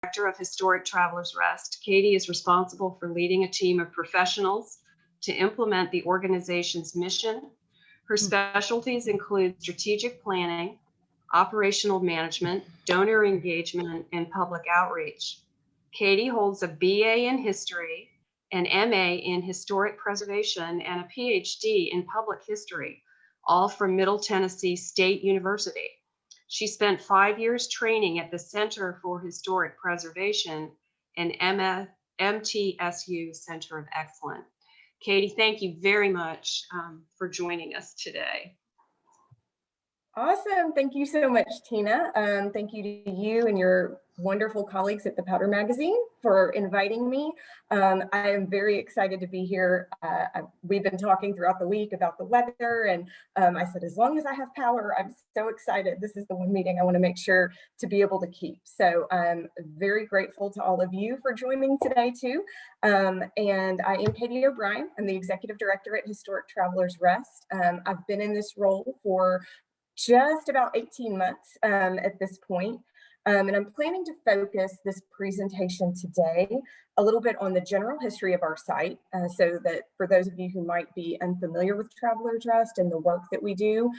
Director of Historic Travelers Rest. Katie is responsible for leading a team of professionals to implement the organization's mission. Her specialties include strategic planning, operational management, donor engagement, and public outreach. Katie holds a BA in history, an MA in historic preservation, and a PhD in public history, all from Middle Tennessee State University. She spent 5 years training at the Center for Historic Preservation and MTSU Center of Excellence. Katie, thank you very much for joining us today. Awesome. Thank you so much, Tina. Thank you to you and your wonderful colleagues at the Powder Magazine for inviting me. I am very excited to be here. We've been talking throughout the week about the weather, and I said, as long as I have power, I'm so excited. This is the one meeting I want to make sure to be able to keep. So I'm very grateful to all of you for joining today too. And I am Katie O'Brien. I'm the Executive Director at Historic Travelers Rest. I've been in this role for just about 18 months at this point. And I'm planning to focus this presentation today a little bit on the general history of our site, so that for those of you who might be unfamiliar with Travelers Rest and the work that we do,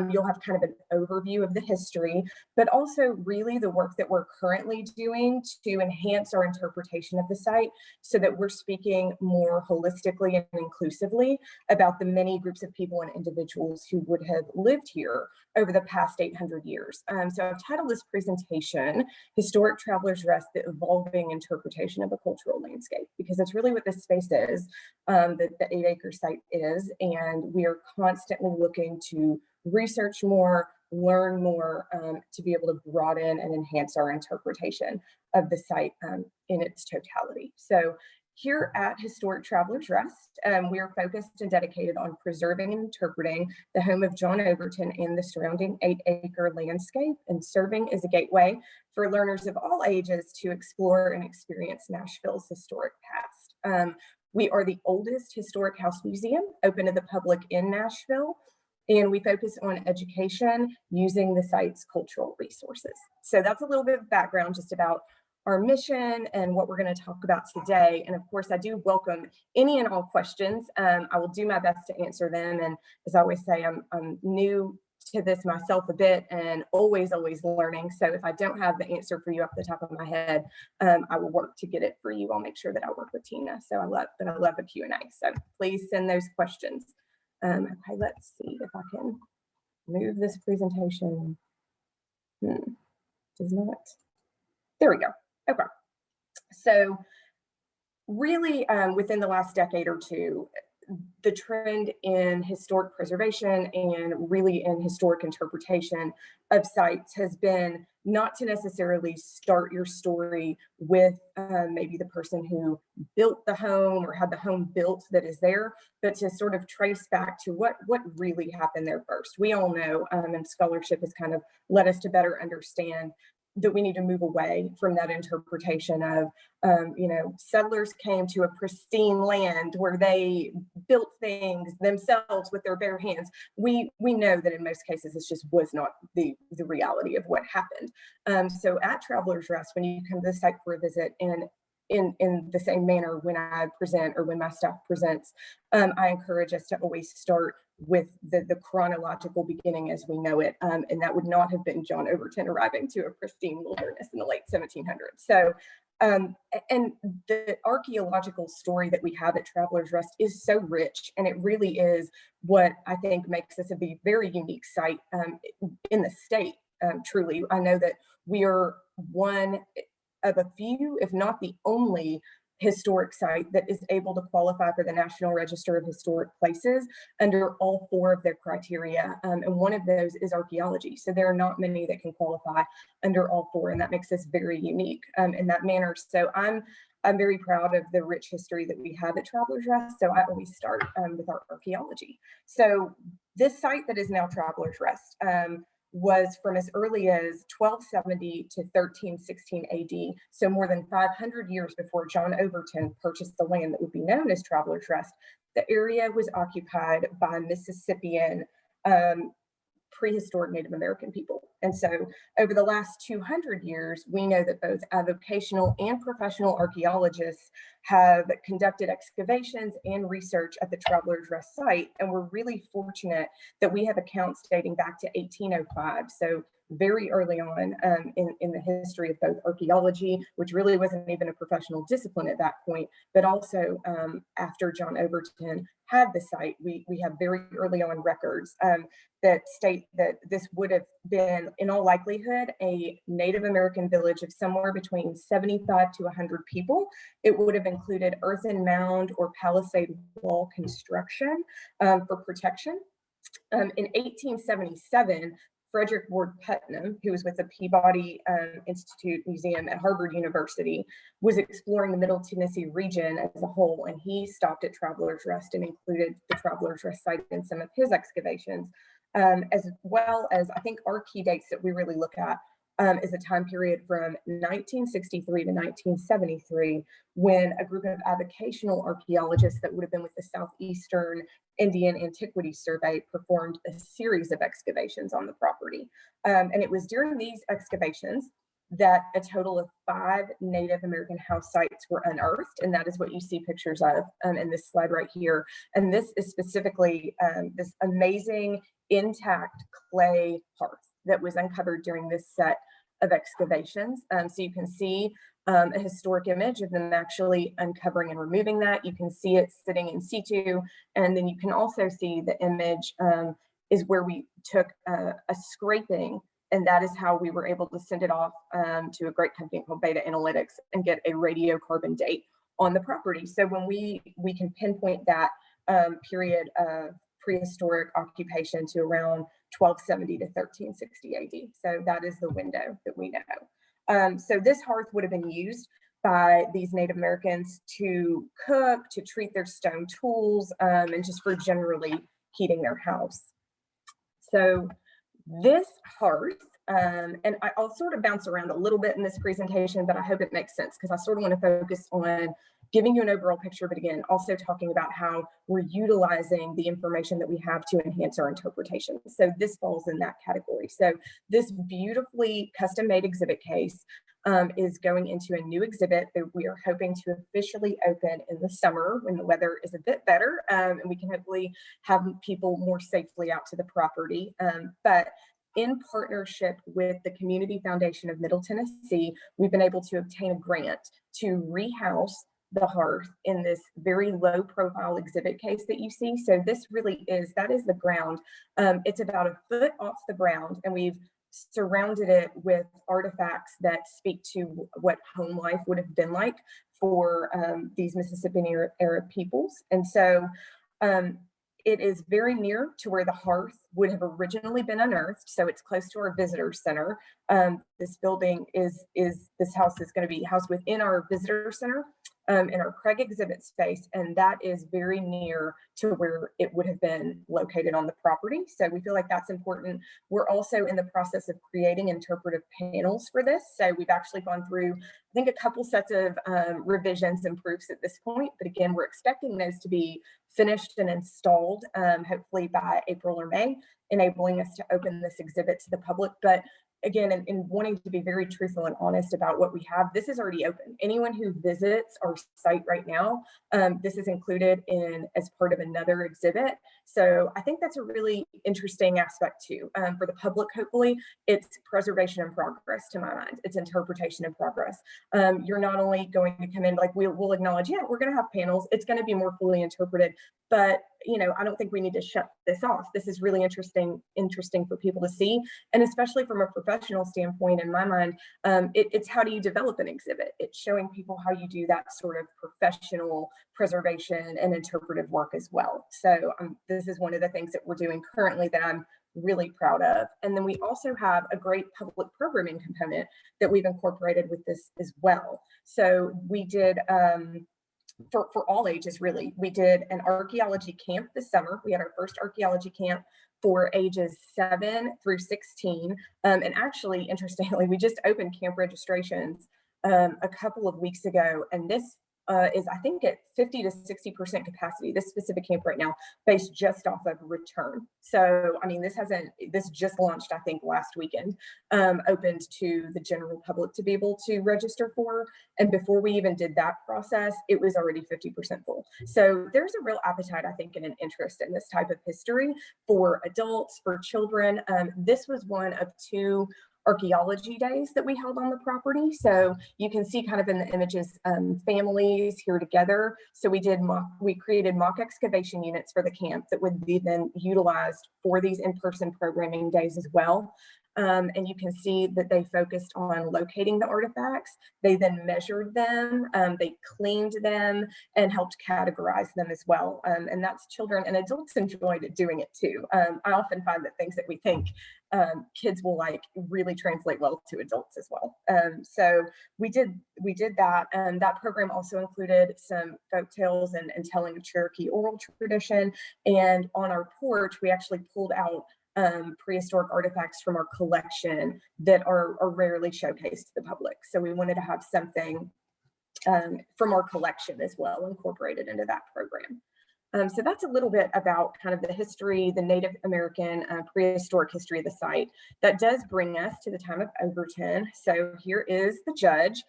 you'll have kind of an overview of the history, but also really the work that we're currently doing to enhance our interpretation of the site so that we're speaking more holistically and inclusively about the many groups of people and individuals who would have lived here over the past 800 years. So I've titled this presentation, Historic Travelers Rest, the Evolving Interpretation of a Cultural Landscape, because it's really what this space is, that the 8-acre site is, and we are constantly looking to research more, learn more, to be able to broaden and enhance our interpretation of the site in its totality. So here at Historic Travelers Rest, we are focused and dedicated on preserving and interpreting the home of John Overton and the surrounding 8-acre landscape, and serving as a gateway for learners of all ages to explore and experience Nashville's historic past. We are the oldest historic house museum open to the public in Nashville, and we focus on education using the site's cultural resources. So that's a little bit of background just about our mission and what we're going to talk about today. And of course, I do welcome any and all questions. I will do my best to answer them. And as I always say, I'm new to this myself a bit and always learning. So if I don't have the answer for you off the top of my head, I will work to get it for you. I'll make sure that I work with Tina. So I love a Q&A. So please send those questions. Okay, let's see if I can move this presentation. Does not. There we go. Okay, so really within the last decade or two, the trend in historic preservation and really in historic interpretation of sites has been not to necessarily start your story with maybe the person who built the home or had the home built that is there, but to sort of trace back to what really happened there first. We all know, and scholarship has kind of led us to better understand that we need to move away from that interpretation of, settlers came to a pristine land where they built things themselves with their bare hands. We know that in most cases, this just was not the reality of what happened. So at Travelers Rest, when you come to the site for a visit, and in the same manner when I present or when my staff presents, I encourage us to always start with the chronological beginning as we know it, and that would not have been John Overton arriving to a pristine wilderness in the late 1700s. So, and the archaeological story that we have at Travelers Rest is so rich, and it really is what I think makes this a very unique site in the state, truly. I know that we are one of a few, if not the only, historic site that is able to qualify for the National Register of Historic Places under all 4 of their criteria. And one of those is archaeology. So there are not many that can qualify under all 4, and that makes us very unique in that manner. So I'm very proud of the rich history that we have at Travelers Rest. So I always start with our archaeology. So this site that is now Travelers Rest was from as early as 1270 to 1316 AD, so more than 500 years before John Overton purchased the land that would be known as Travelers Rest. The area was occupied by Mississippian prehistoric Native American people. And so over the last 200 years, we know that both avocational and professional archaeologists have conducted excavations and research at the Travelers Rest site. And we're really fortunate that we have accounts dating back to 1805. So very early on in the history of both archaeology, which really wasn't even a professional discipline at that point, but also after John Overton had the site, we have very early on records that state that this would have been, in all likelihood, a Native American village of somewhere between 75 to 100 people. It would have included earthen mound or palisade wall construction for protection. In 1877, Frederick Ward Putnam, who was with the Peabody Institute Museum at Harvard University, was exploring the Middle Tennessee region as a whole, and he stopped at Travelers Rest and included the Travelers Rest site in some of his excavations, as well as, I think our key dates that we really look at is a time period from 1963 to 1973, when a group of avocational archaeologists that would have been with the Southeastern Indian Antiquities Survey performed a series of excavations on the property. And it was during these excavations that a total of 5 Native American house sites were unearthed. And that is what you see pictures of in this slide right here. And this is specifically this amazing intact clay hearth that was uncovered during this set of excavations. So you can see a historic image of them actually uncovering and removing that. You can see it sitting in situ. And then you can also see the image is where we took a scraping, and that is how we were able to send it off to a great company called Beta Analytics and get a radiocarbon date on the property. So when we can pinpoint that period of prehistoric occupation to around 1270 to 1360 AD. So that is the window that we know. So this hearth would have been used by these Native Americans to cook, to treat their stone tools, and just for generally heating their house. So this hearth, and I'll sort of bounce around a little bit in this presentation, but I hope it makes sense because I sort of want to focus on giving you an overall picture, but again, also talking about how we're utilizing the information that we have to enhance our interpretation. So this falls in that category. So this beautifully custom-made exhibit case is going into a new exhibit that we are hoping to officially open in the summer when the weather is a bit better, and we can hopefully have people more safely out to the property. But in partnership with the Community Foundation of Middle Tennessee, we've been able to obtain a grant to rehouse the hearth in this very low profile exhibit case that you see. So this really is, that is the ground. It's about a foot off the ground, and we've surrounded it with artifacts that speak to what home life would have been like for these Mississippian era peoples. And so it is very near to where the hearth would have originally been unearthed. So it's close to our visitor center. This building this house is going to be housed within our visitor center in our Craig exhibit space. And that is very near to where it would have been located on the property. So we feel like that's important. We're also in the process of creating interpretive panels for this. So we've actually gone through, I think, a couple sets of revisions and proofs at this point. But again, we're expecting those to be finished and installed, hopefully by April or May, enabling us to open this exhibit to the public. But again, in wanting to be very truthful and honest about what we have, this is already open. Anyone who visits our site right now, this is included in as part of another exhibit. So I think that's a really interesting aspect too. For the public, hopefully, it's preservation in progress to my mind. It's interpretation in progress. You're not only going to come in, like we'll acknowledge, yeah, we're going to have panels. It's going to be more fully interpreted, but I don't think we need to shut this off. This is really interesting for people to see. And especially from a professional standpoint, in my mind, it's how do you develop an exhibit? It's showing people how you do that sort of professional preservation and interpretive work as well. So this is one of the things that we're doing currently that I'm really proud of. And then we also have a great public programming component that we've incorporated with this as well. So we did, for all ages, really, we did an archaeology camp this summer. We had our first archaeology camp for ages 7 through 16. And actually, interestingly, we just opened camp registrations a couple of weeks ago. And this is, I think, at 50 to 60% capacity, this specific camp right now, based just off of return. So, I mean, this just launched, I think, last weekend, opened to the general public to be able to register for. And before we even did that process, it was already 50% full. So there's a real appetite, I think, and an interest in this type of history for adults, for children. This was one of 2 archaeology days that we held on the property. So you can see kind of in the images, families here together. So we created mock excavation units for the camp that would be then utilized for these in-person programming days as well. And you can see that they focused on locating the artifacts. They then measured them, they cleaned them, and helped categorize them as well. And that's children and adults enjoyed doing it too. I often find that things that we think kids will like really translate well to adults as well. So we did that. That program also included some folk tales and telling of Cherokee oral tradition. And on our porch, we actually pulled out prehistoric artifacts from our collection that are rarely showcased to the public. So we wanted to have something from our collection as well incorporated into that program. So that's a little bit about kind of the history, the Native American prehistoric history of the site. That does bring us to the time of Overton. So here is the judge.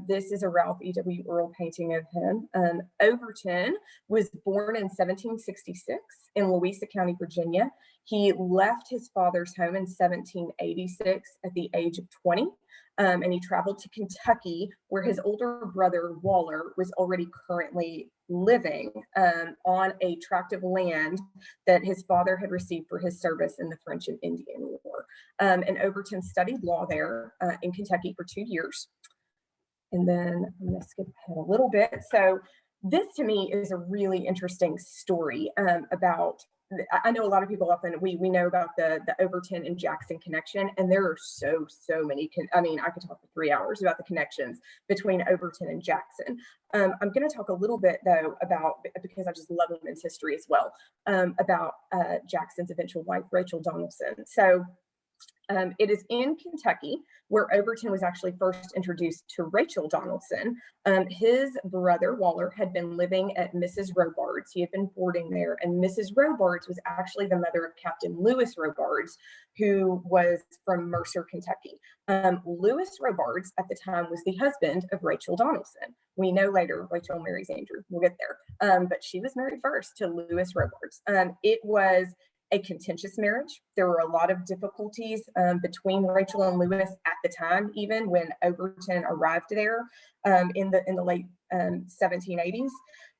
This is a Ralph E.W. Earl painting of him. Overton was born in 1766 in Louisa County, Virginia. He left his father's home in 1786 at the age of 20. And he traveled to Kentucky, where his older brother, Waller, was already currently living on a tract of land that his father had received for his service in the French and Indian War. And Overton studied law there in Kentucky for 2 years. And then I'm going to skip ahead a little bit. So this to me is a really interesting story about, I know a lot of people often, we know about the Overton and Jackson connection, and there are so many, I mean, I could talk for 3 hours about the connections between Overton and Jackson. I'm going to talk a little bit though about, because I just love women's history as well, about Jackson's eventual wife, Rachel Donaldson. So it is in Kentucky where Overton was actually first introduced to Rachel Donaldson. His brother, Waller, had been living at Mrs. Robards. He had been boarding there, and Mrs. Robards was actually the mother of Captain Lewis Robards, who was from Mercer, Kentucky. Lewis Robards at the time was the husband of Rachel Donaldson. We know later Rachel marries Andrew. We'll get there. But she was married first to Lewis Robards. It was a contentious marriage. There were a lot of difficulties between Rachel and Lewis at the time, even when Overton arrived there in the late 1780s.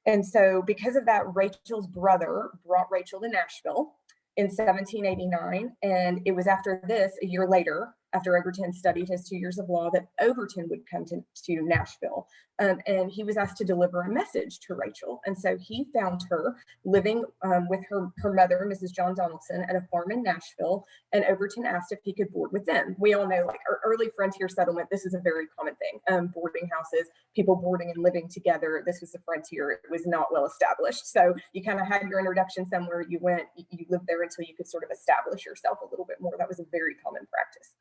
And so because of that, Rachel's brother brought Rachel to Nashville in 1789. And it was after this, a year later, after Overton studied his 2 years of law, that Overton would come to Nashville. And he was asked to deliver a message to Rachel. And so he found her living with her mother, Mrs. John Donaldson, at a farm in Nashville. And Overton asked if he could board with them. We all know, like, our early frontier settlement, this is a very common thing. Boarding houses, people boarding and living together. This was the frontier. It was not well established. So you kind of had your introduction somewhere. You went, you lived there until you could sort of establish yourself a little bit more. That was a very common practice.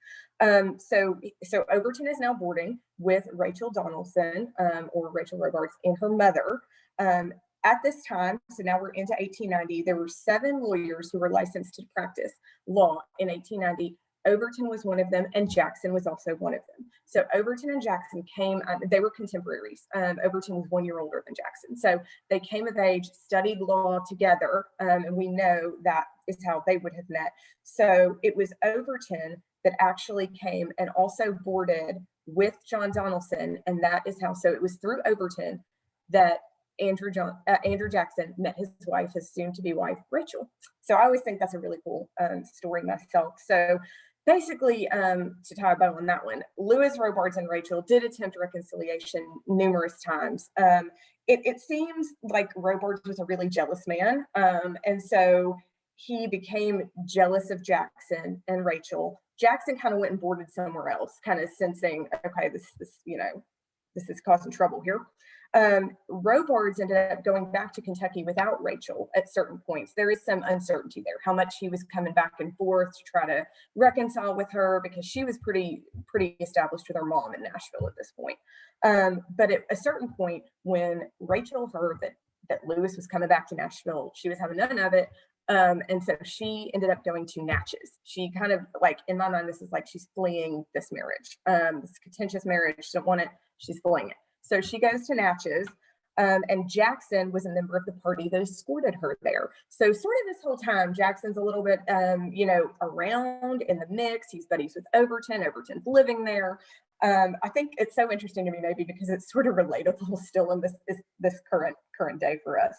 So Overton is now boarding with Rachel Donaldson, or Rachel Robards, and her mother. At this time, so now we're into 1890, there were 7 lawyers who were licensed to practice law in 1890. Overton was one of them, and Jackson was also one of them. So Overton and Jackson came, they were contemporaries. Overton was 1 year older than Jackson. So they came of age, studied law together, and we know that is how they would have met. So it was Overton that actually came and also boarded with John Donaldson, and that is how, so it was through Overton that Andrew Jackson met his wife, his soon-to-be wife, Rachel. So I always think that's a really cool story myself. So basically, to tie a bow on that one, Lewis Robards and Rachel did attempt reconciliation numerous times. It seems like Robards was a really jealous man, and so he became jealous of Jackson and Rachel. Jackson kind of went and boarded somewhere else, kind of sensing, okay, this this is causing trouble here. Robards ended up going back to Kentucky without Rachel at certain points. There is some uncertainty there, how much he was coming back and forth to try to reconcile with her, because she was pretty established with her mom in Nashville at this point. But at a certain point, when Rachel heard that Lewis was coming back to Nashville, she was having none of it. And so she ended up going to Natchez. She kind of, like, in my mind, this is like she's fleeing this marriage, this contentious marriage. She don't want it. She's fleeing it. So she goes to Natchez, and Jackson was a member of the party that escorted her there. So sort of this whole time, Jackson's a little bit, around in the mix. He's buddies with Overton. Overton's living there. I think it's so interesting to me, maybe because it's sort of relatable still in this current day for us.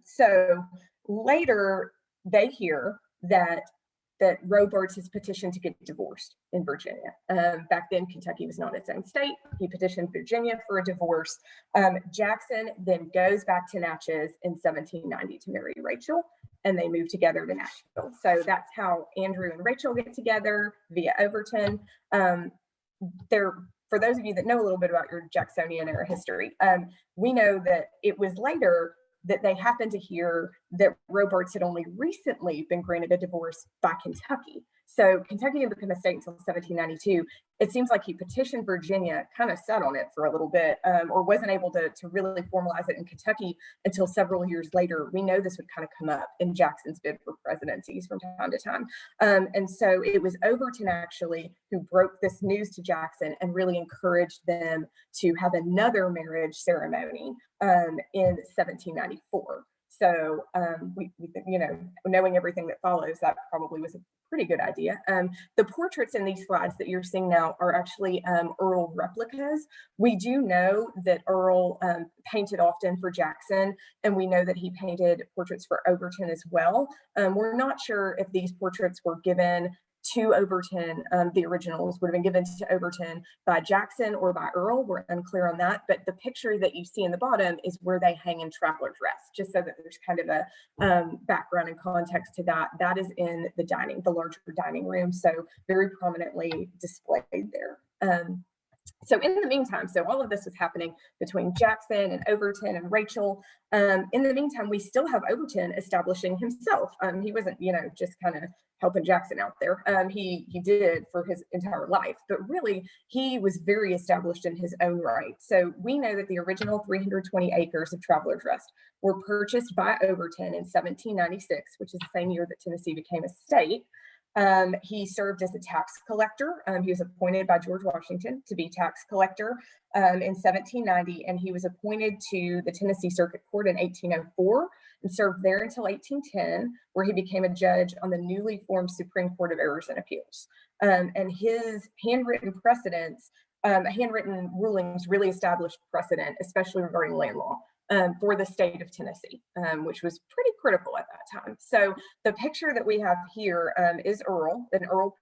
So later they hear that Robards has petitioned to get divorced in Virginia. Back then, Kentucky was not its own state. He petitioned Virginia for a divorce. Jackson then goes back to Natchez in 1790 to marry Rachel, and they move together to Nashville. So that's how Andrew and Rachel get together via Overton. For those of you that know a little bit about your Jacksonian era history, we know that it was later that they happened to hear that Robards had only recently been granted a divorce by Kentucky. So Kentucky didn't become a state until 1792. It seems like he petitioned Virginia, kind of sat on it for a little bit, or wasn't able to really formalize it in Kentucky until several years later. We know this would kind of come up in Jackson's bid for presidencies from time to time. And so it was Overton actually who broke this news to Jackson and really encouraged them to have another marriage ceremony in 1794. So we knowing everything that follows, that probably was a pretty good idea. The portraits in these slides that you're seeing now are actually Earl replicas. We do know that Earl painted often for Jackson, and we know that he painted portraits for Overton as well. We're not sure if these portraits were given to Overton. The originals would have been given to Overton by Jackson or by Earl. We're unclear on that, but the picture that you see in the bottom is where they hang in traveler's rest, just so that there's kind of a background and context to that. That is in the larger dining room, so very prominently displayed there. So in the meantime, so all of this was happening between Jackson and Overton and Rachel. In the meantime, we still have Overton establishing himself. He wasn't, just kind of helping Jackson out there. He did for his entire life, but really he was very established in his own right. So we know that the original 320 acres of Travelers Rest were purchased by Overton in 1796, which is the same year that Tennessee became a state. He served as a tax collector. He was appointed by George Washington to be tax collector in 1790, and he was appointed to the Tennessee Circuit Court in 1804 and served there until 1810, where he became a judge on the newly formed Supreme Court of Errors and Appeals. And his handwritten rulings really established precedent, especially regarding land law. For the state of Tennessee, which was pretty critical at that time. So the picture that we have here is an Earl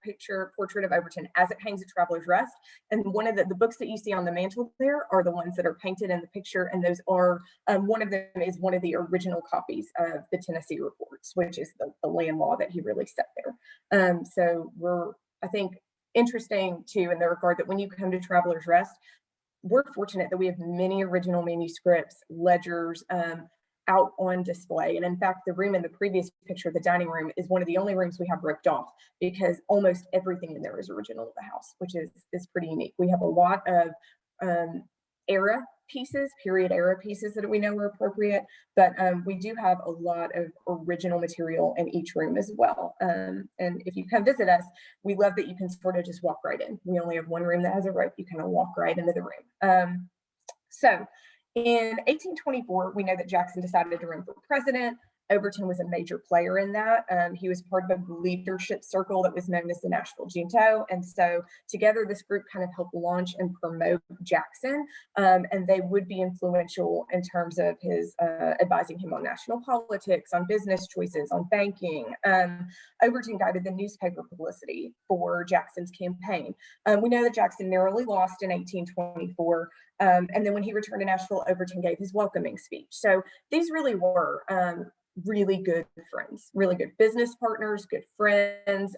portrait of Overton as it hangs at Travelers Rest. And one of the books that you see on the mantle there are the ones that are painted in the picture. And those are, one of them is one of the original copies of the Tennessee Reports, which is the land law that he really set there. So we're, I think, interesting too in the regard that when you come to Travelers Rest, we're fortunate that we have many original manuscripts, ledgers out on display. And in fact, the room in the previous picture, the dining room, is one of the only rooms we have roped off because almost everything in there is original to the house, which is pretty unique. We have a lot of period era pieces that we know are appropriate, but we do have a lot of original material in each room as well. And if you come visit us, we love that you can sort of just walk right in. We only have one room that has a rope. You kind of walk right into the room. So in 1824, we know that Jackson decided to run for president. Overton was a major player in that. He was part of a leadership circle that was known as the Nashville Junto. And so together, this group kind of helped launch and promote Jackson. And they would be influential in terms of his advising him on national politics, on business choices, on banking. Overton guided the newspaper publicity for Jackson's campaign. We know that Jackson narrowly lost in 1824. And then when he returned to Nashville, Overton gave his welcoming speech. So these really were really good friends, really good business partners, good friends.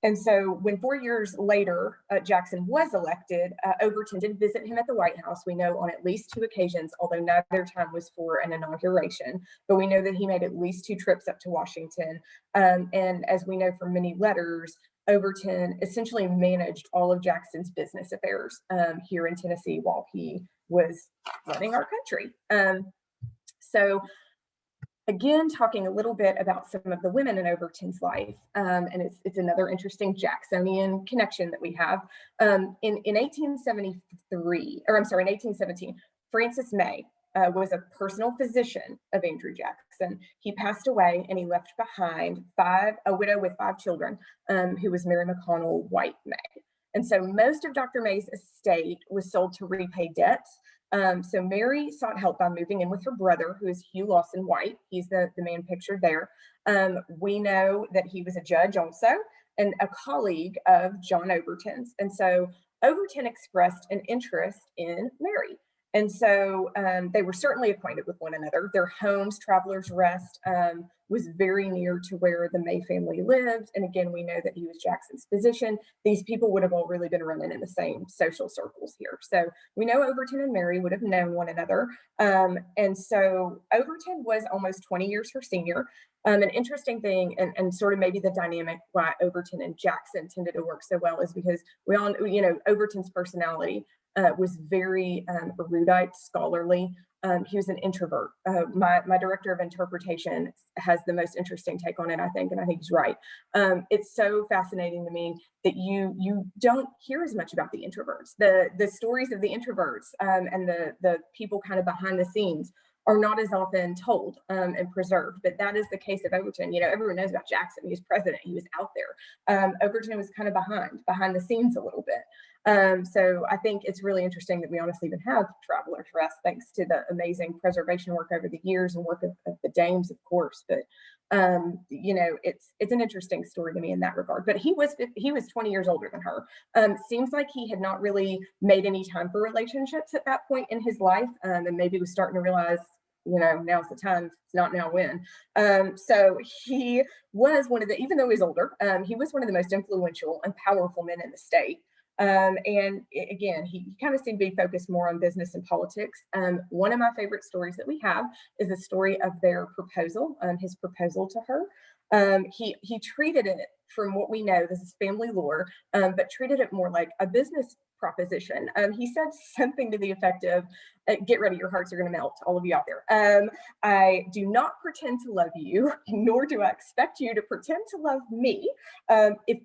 And so when 4 years later, Jackson was elected, Overton did visit him at the White House, we know on at least 2 occasions, although neither time was for an inauguration, but we know that he made at least 2 trips up to Washington. And as we know from many letters, Overton essentially managed all of Jackson's business affairs here in Tennessee while he was running our country. So again, talking a little bit about some of the women in Overton's life, and it's another interesting Jacksonian connection that we have. In 1873, or I'm sorry, in 1817, Francis May was a personal physician of Andrew Jackson. He passed away and he left behind a widow with 5 children, who was Mary McConnell White May. And so most of Dr. May's estate was sold to repay debts. So Mary sought help by moving in with her brother, who is Hugh Lawson White. He's the man pictured there. We know that he was a judge also and a colleague of John Overton's. And so Overton expressed an interest in Mary. And so they were certainly acquainted with one another. Their homes, Travelers Rest, was very near to where the May family lived. And again, we know that he was Jackson's physician. These people would have all really been running in the same social circles here. So we know Overton and Mary would have known one another. And so Overton was almost 20 years her senior. An interesting thing, and sort of maybe the dynamic why Overton and Jackson tended to work so well is because we all, Overton's personality was very erudite, scholarly. He was an introvert. My director of interpretation has the most interesting take on it, I think, and I think he's right. It's so fascinating to me that you don't hear as much about the introverts. The stories of the introverts and the people kind of behind the scenes are not as often told and preserved, but that is the case of Overton. Everyone knows about Jackson. He was president. He was out there. Overton was kind of behind the scenes a little bit. So I think it's really interesting that we honestly even have Travelers Rest, thanks to the amazing preservation work over the years and work of the dames, of course. But it's an interesting story to me in that regard. But he was 20 years older than her. Seems like he had not really made any time for relationships at that point in his life, and maybe was starting to realize, now's the time, it's not now when. So he was even though he's older, he was one of the most influential and powerful men in the state. Again, he kind of seemed to be focused more on business and politics. One of my favorite stories that we have is the story of their proposal, his proposal to her. He treated it, from what we know, this is family lore, but treated it more like a business proposition. He said something to the effect of, get ready, your hearts are going to melt, all of you out there. I do not pretend to love you, nor do I expect you to pretend to love me.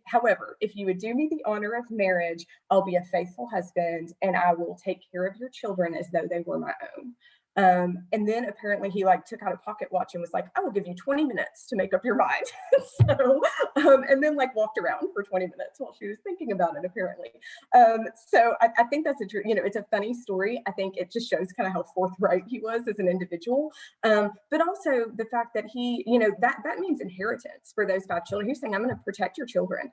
However, if you would do me the honor of marriage, I'll be a faithful husband and I will take care of your children as though they were my own. And then apparently he took out a pocket watch and was like, I will give you 20 minutes to make up your mind. And then walked around for 20 minutes while she was thinking about it, apparently. So I think that's it's a funny story. I think it just shows kind of how forthright he was as an individual. But also the fact that he, that means inheritance for those 5 children. He's saying, I'm going to protect your children,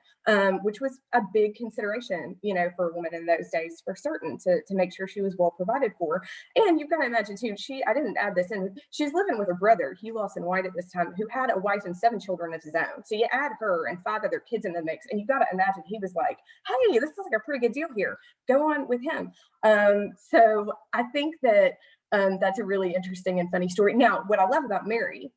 which was a big consideration, for a woman in those days, for certain, to make sure she was well provided for. And you've got to imagine too, I didn't add this in, she's living with her brother, Hugh Lawson White, at this time, who had a wife and 7 children of his own. So you add her and 5 other kids in the mix, and you got to imagine he was like, hey, this is a pretty good deal here. Go on with him. So I think that that's a really interesting and funny story. Now, what I love about Mary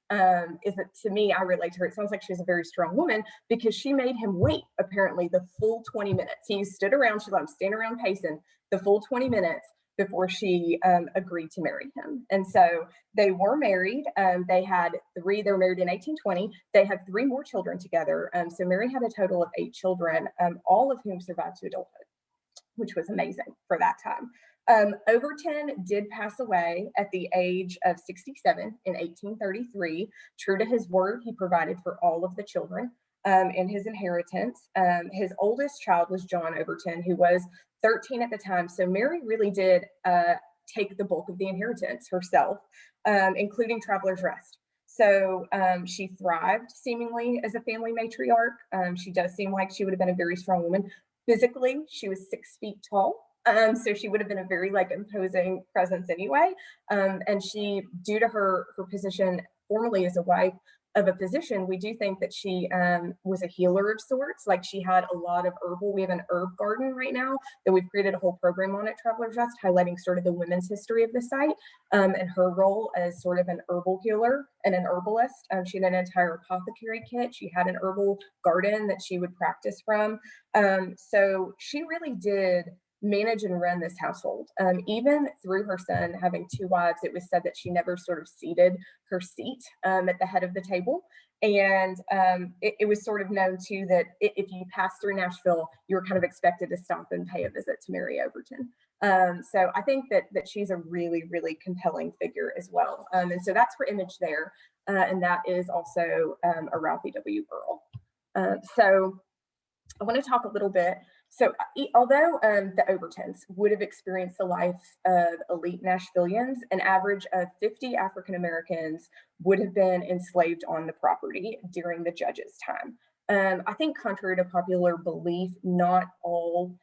is that, to me, I relate to her. It sounds like she's a very strong woman because she made him wait, apparently, the full 20 minutes. He stood around, she let him stand around pacing the full 20 minutes before she agreed to marry him. And so they were married. They were married in 1820. They had 3 more children together. So Mary had a total of 8 children, all of whom survived to adulthood, which was amazing for that time. Overton did pass away at the age of 67 in 1833. True to his word, he provided for all of the children in his inheritance. His oldest child was John Overton, who was 13 at the time. So Mary really did take the bulk of the inheritance herself, including Travelers Rest. So she thrived seemingly as a family matriarch. She does seem like she would have been a very strong woman. Physically, she was 6 feet tall. So she would have been a very imposing presence anyway. And she, due to her position formerly as a wife, of a physician, we do think that she was a healer of sorts. Like, she had a lot of herbal. We have an herb garden right now that we've created a whole program on at Travelers Rest, highlighting sort of the women's history of the site and her role as sort of an herbal healer and an herbalist. She had an entire apothecary kit. She had an herbal garden that she would practice from. So she really did manage and run this household. Even through her son having 2 wives, it was said that she never sort of ceded her seat at the head of the table. And it was sort of known too that if you passed through Nashville, you were kind of expected to stop and pay a visit to Mary Overton. So I think that she's a really, really compelling figure as well. And so that's her image there. And that is also a Ralphie W. Earl. So I want to talk a little bit. So although the Overtons would have experienced the life of elite Nashvillians, an average of 50 African Americans would have been enslaved on the property during the judge's time. I think contrary to popular belief, not all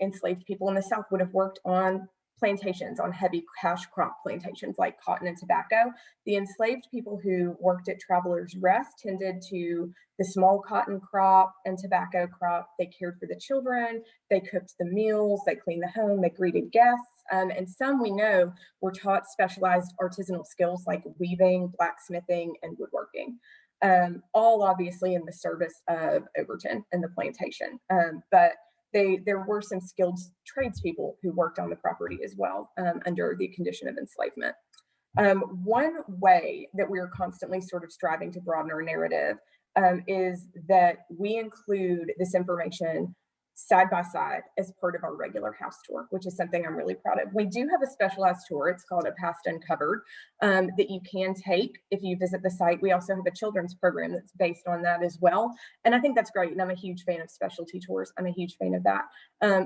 enslaved people in the South would have worked on plantations, on heavy cash crop plantations like cotton and tobacco. The enslaved people who worked at Travelers Rest tended to the small cotton crop and tobacco crop. They cared for the children, they cooked the meals, they cleaned the home, they greeted guests. And some we know were taught specialized artisanal skills like weaving, blacksmithing, and woodworking. All obviously in the service of Overton and the plantation. But there were some skilled tradespeople who worked on the property as well under the condition of enslavement. One way that we are constantly sort of striving to broaden our narrative is that we include this information side by side as part of our regular house tour, which is something I'm really proud of. We do have a specialized tour. It's called a Past Uncovered that you can take if you visit the site. We also have a children's program that's based on that as well. And I think that's great. And I'm a huge fan of specialty tours. I'm a huge fan of that.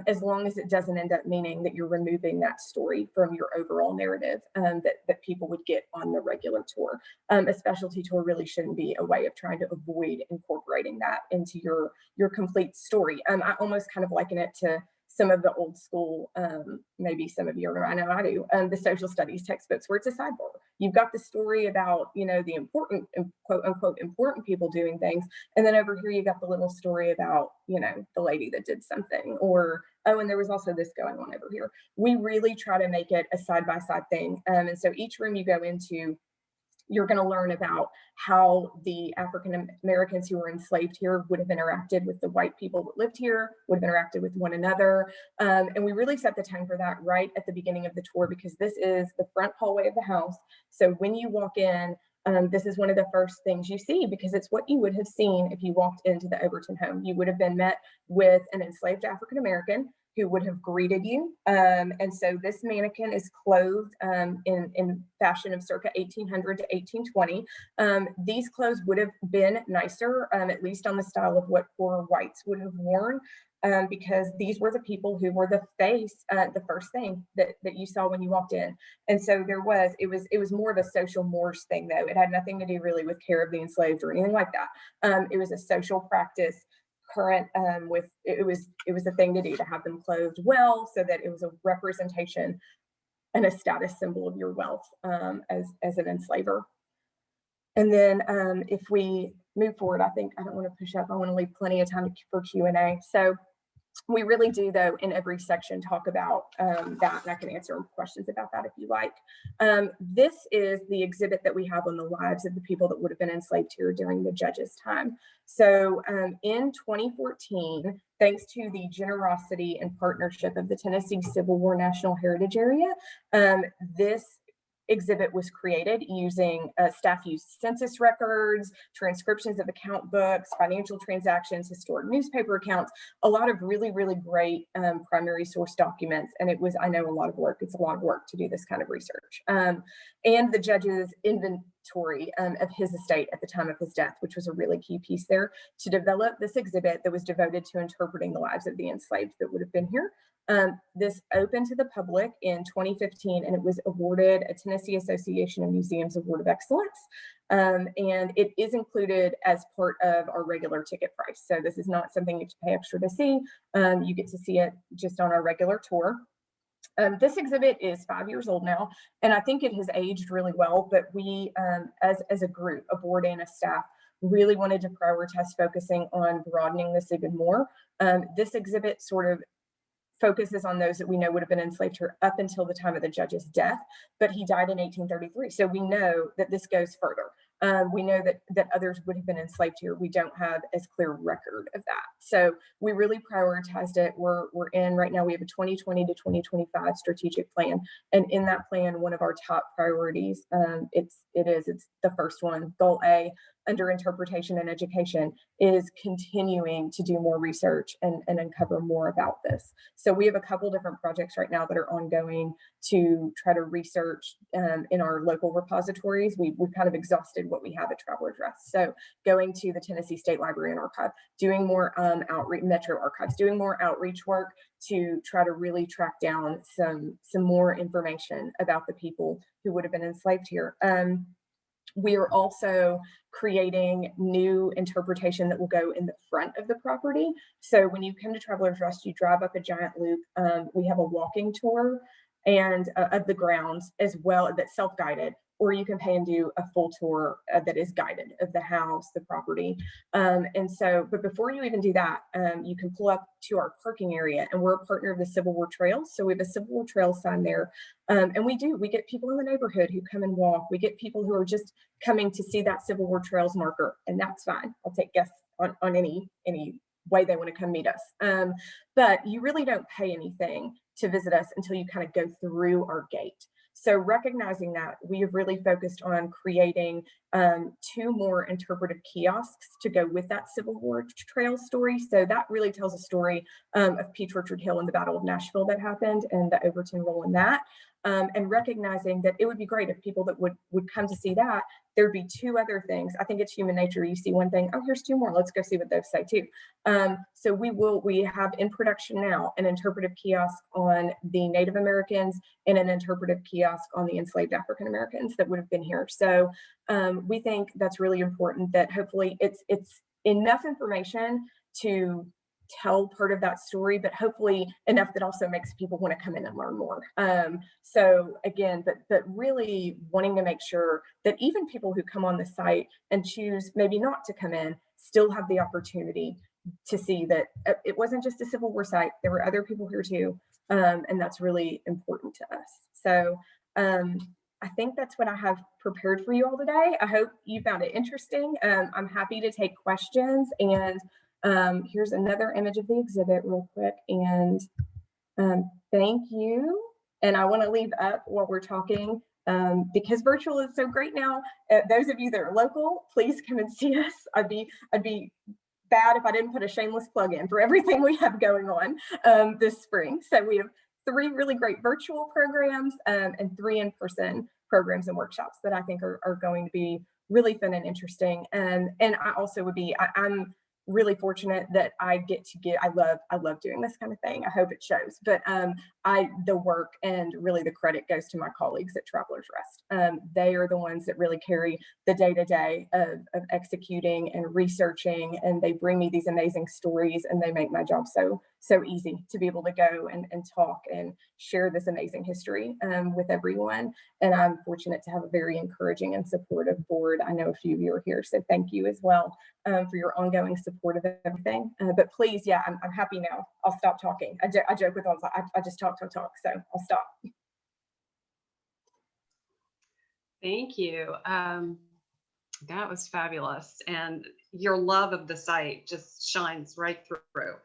As long as it doesn't end up meaning that you're removing that story from your overall narrative that people would get on the regular tour. A specialty tour really shouldn't be a way of trying to avoid incorporating that into your complete story. I almost kind of liken it to some of the old school, maybe some of you remember, I know I do, the social studies textbooks where it's a sidebar. You've got the story about, the important, quote unquote, important people doing things. And then over here, you got the little story about, the lady that did something, or, oh, and there was also this going on over here. We really try to make it a side-by-side thing. And so each room you go into, you're going to learn about how the African Americans who were enslaved here would have interacted with the white people that lived here, would have interacted with one another. And we really set the tone for that right at the beginning of the tour, because this is the front hallway of the house. So when you walk in, this is one of the first things you see, because it's what you would have seen if you walked into the Overton home. You would have been met with an enslaved African American who would have greeted you. And so this mannequin is clothed in fashion of circa 1800 to 1820. These clothes would have been nicer, at least on the style of what poor whites would have worn, because these were the people who were the face, the first thing that you saw when you walked in. And so it was more of a social mores thing, though. It had nothing to do really with care of the enslaved or anything like that. It was a social practice current with it was a thing to do to have them clothed well, so that it was a representation and a status symbol of your wealth as an enslaver. And then if we move forward, I think I don't want to push up. I want to leave plenty of time for Q&A. So we really do, though, in every section talk about that, and I can answer questions about that if you like. This is the exhibit that we have on the lives of the people that would have been enslaved here during the judge's time. So in 2014, thanks to the generosity and partnership of the Tennessee Civil War National Heritage Area, this exhibit was created using staff used census records, transcriptions of account books, financial transactions, historic newspaper accounts, a lot of really, really great primary source documents. And it was, I know, a lot of work. It's a lot of work to do this kind of research. And the judge's inventory of his estate at the time of his death, which was a really key piece there, to develop this exhibit that was devoted to interpreting the lives of the enslaved that would have been here. This opened to the public in 2015, and it was awarded a Tennessee Association of Museums Award of Excellence. And it is included as part of our regular ticket price. So this is not something you have to pay extra to see. You get to see it just on our regular tour. This exhibit is 5 years old now, and I think it has aged really well, but we, as a group, a board and a staff, really wanted to prioritize focusing on broadening this even more. This exhibit sort of focuses on those that we know would have been enslaved here up until the time of the judge's death, but he died in 1833. So we know that this goes further. We know that others would have been enslaved here. We don't have as clear record of that. So we really prioritized it. We're in right now, we have a 2020 to 2025 strategic plan. And in that plan, one of our top priorities, it's the first one, goal A, under interpretation and education, is continuing to do more research and uncover more about this. So we have a couple different projects right now that are ongoing to try to research in our local repositories. We've kind of exhausted what we have at Traveler's Rest. So going to the Tennessee State Library and Archive, doing more outreach, Metro Archives, doing more outreach work to try to really track down some more information about the people who would have been enslaved here. We are also creating new interpretation that will go in the front of the property. So when you come to Traveler's Rest, you drive up a giant loop. We have a walking tour and of the grounds as well, that's self-guided, or you can pay and do a full tour that is guided of the house, the property. But before you even do that, you can pull up to our parking area, and we're a partner of the Civil War Trails. So we have a Civil War Trail sign there. And we get people in the neighborhood who come and walk. We get people who are just coming to see that Civil War Trails marker, and that's fine. I'll take guests on any way they want to come meet us. But you really don't pay anything to visit us until you kind of go through our gate. So recognizing that, we have really focused on creating 2 more interpretive kiosks to go with that Civil War Trail story. So that really tells a story of Peach Orchard Hill and the Battle of Nashville that happened and the Overton role in that. And recognizing that it would be great if people that would come to see that, there'd be 2 other things. I think it's human nature. You see one thing, oh, here's 2 more. Let's go see what those say too. So we have in production now an interpretive kiosk on the Native Americans and an interpretive kiosk on the enslaved African Americans that would have been here. So we think that's really important, that hopefully it's enough information to tell part of that story, but hopefully enough that also makes people want to come in and learn more. So again, but really wanting to make sure that even people who come on the site and choose maybe not to come in still have the opportunity to see that it wasn't just a Civil War site. There were other people here too. And that's really important to us. So I think that's what I have prepared for you all today. I hope you found it interesting. I'm happy to take questions, and here's another image of the exhibit real quick. And thank you. And I want to leave up while we're talking, because virtual is so great now. Those of you that are local, please come and see us. I'd be bad if I didn't put a shameless plug in for everything we have going on this spring. So we have 3 really great virtual programs and 3 in-person programs and workshops that I think are going to be really fun and interesting. And I also I'm really fortunate that I get to I love doing this kind of thing. I hope it shows, but the work and really the credit goes to my colleagues at Traveler's Rest. They are the ones that really carry the day-to-day of executing and researching, and they bring me these amazing stories, and they make my job so easy to be able to go and talk and share this amazing history with everyone. And I'm fortunate to have a very encouraging and supportive board. I know a few of you are here, so thank you as well for your ongoing support of everything. But please, yeah, I'm happy now. I'll stop talking. I joke with all, I just talk, so I'll stop. Thank you. That was fabulous. And your love of the site just shines right through.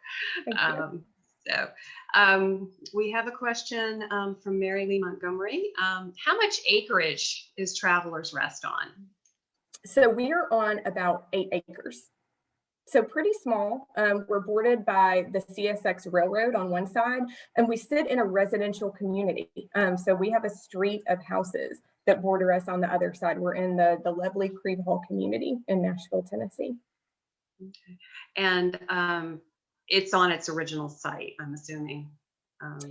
We have a question from Mary Lee Montgomery. How much acreage is Traveler's Rest on? So we are on about 8 acres. So pretty small. We're bordered by the CSX Railroad on one side, and we sit in a residential community. So we have a street of houses that border us on the other side. We're in the lovely Creve Hall community in Nashville, Tennessee. Okay. And it's on its original site, I'm assuming.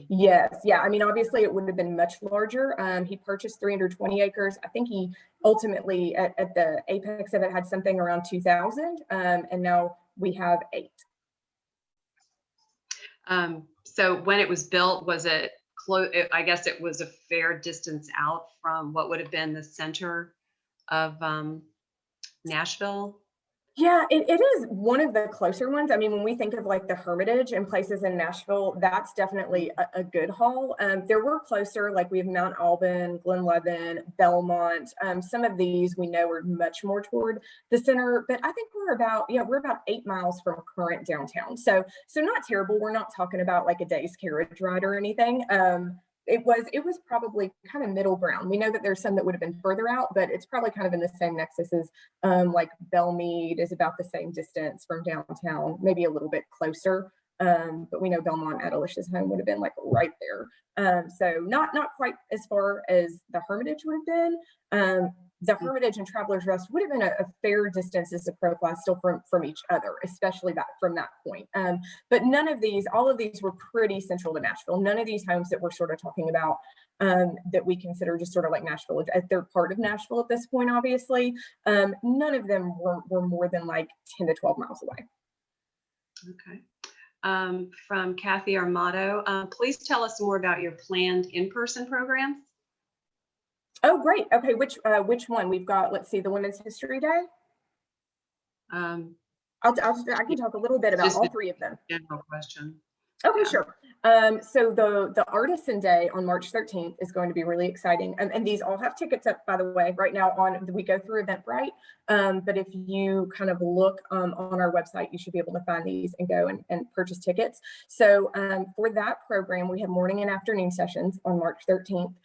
Yes, yeah. I mean, obviously it would have been much larger. He purchased 320 acres. I think he ultimately at the apex of it had something around 2,000, and now we have 8. So when it was built, was it close, I guess it was a fair distance out from what would have been the center of Nashville. Yeah, it is one of the closer ones. I mean, when we think of like the Hermitage and places in Nashville, that's definitely a good haul. There were closer, like we have Mount Auburn, Glenlevin, Belmont. Some of these we know are much more toward the center, but I think we're about 8 miles from current downtown. So not terrible. We're not talking about like a day's carriage ride or anything. It was probably kind of middle ground. We know that there's some that would have been further out, but it's probably kind of in the same nexus as like Belmead is about the same distance from downtown, maybe a little bit closer. But we know Belmont at Alicia's home would have been like right there. So not quite as far as the Hermitage would have been. The Hermitage and Travelers Rest would have been a fair distance as a crow flies still from each other, especially from that point. But all of these were pretty central to Nashville. None of these homes that we're sort of talking about that we consider just sort of like Nashville, they're part of Nashville at this point, obviously. None of them were more than like 10 to 12 miles away. Okay. From Kathy Armato, please tell us more about your planned in-person programs. Oh, great. Okay, which one? We've got, let's see, the Women's History Day. I can talk a little bit about all three of them. General question. Okay, yeah. Sure. So the Artisan Day on March 13th is going to be really exciting. And these all have tickets up, by the way, right now we go through Eventbrite. But if you kind of look on our website, you should be able to find these and go and purchase tickets. So for that program, we have morning and afternoon sessions on March 13th.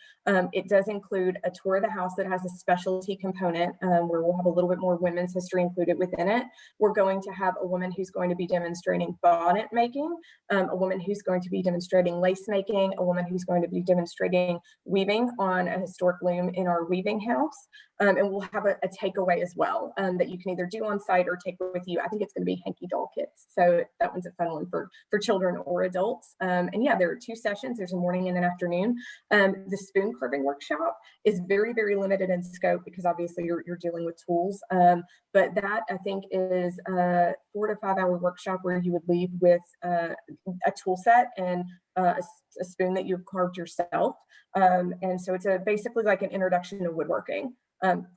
It does include a tour of the house that has a specialty component where we'll have a little bit more women's history included within it. We're going to have a woman who's going to be demonstrating bonnet making, a woman who's going to be demonstrating lace making, a woman who's going to be demonstrating weaving on a historic loom in our weaving house. And we'll have a takeaway as well that you can either do on site or take with you. I think it's going to be hanky doll kits. So that one's a fun one for children or adults. And yeah, there are 2 sessions. There's a morning and an afternoon. The spoon carving workshop is very, very limited in scope because obviously you're dealing with tools. But that I think is a 4 to 5 hour workshop where you would leave with a tool set and a spoon that you've carved yourself. And so it's basically like an introduction to woodworking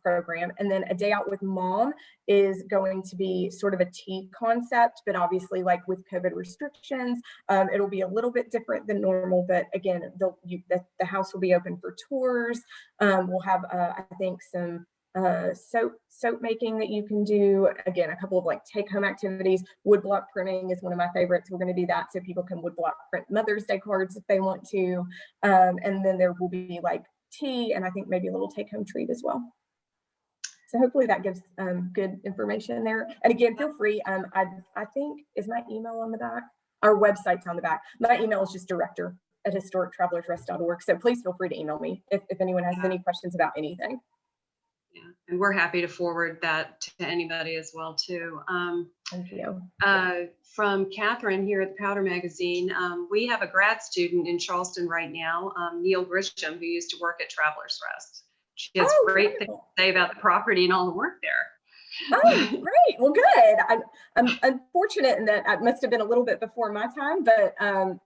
program. And then a day out with mom is going to be sort of a tea concept, but obviously like with COVID restrictions, it'll be a little bit different than normal. But again, the house will be open for tours. We'll have, I think, some soap making that you can do. Again, a couple of like take-home activities. Woodblock printing is one of my favorites. We're going to do that so people can woodblock print Mother's Day cards if they want to. And then there will be like tea and I think maybe a little take-home treat as well. So hopefully that gives good information there. And again, feel free. I think, is my email on the back? Our website's on the back. My email is just director@historictravelersrest.org. So please feel free to email me if anyone has any questions about anything. Yeah, and we're happy to forward that to anybody as well too. Thank you. From Catherine here at the Powder Magazine, we have a grad student in Charleston right now, Neil Grisham, who used to work at Travelers Rest. She has great things to say about the property and all the work there. Oh, great. Well, good. I'm unfortunate in that I must have been a little bit before my time, but